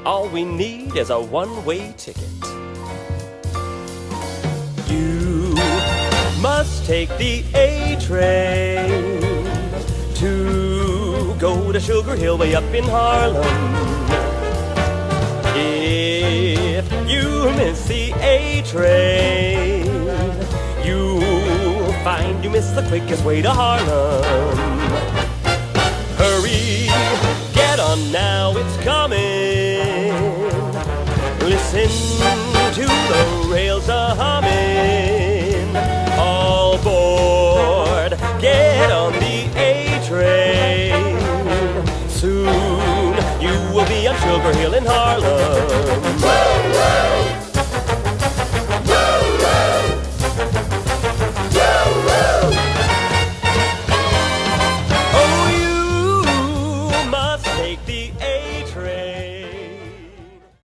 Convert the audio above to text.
All we need is a one-way ticket. You must take the A train to go to Sugar Hill way up in Harlem. If you miss the A train, you'll find you miss the quickest way to Harlem. Hurry, get on now, it's coming. Listen to the rails a-humming. All aboard, get on the A train. Soon you will be on Sugar Hill in Harlem.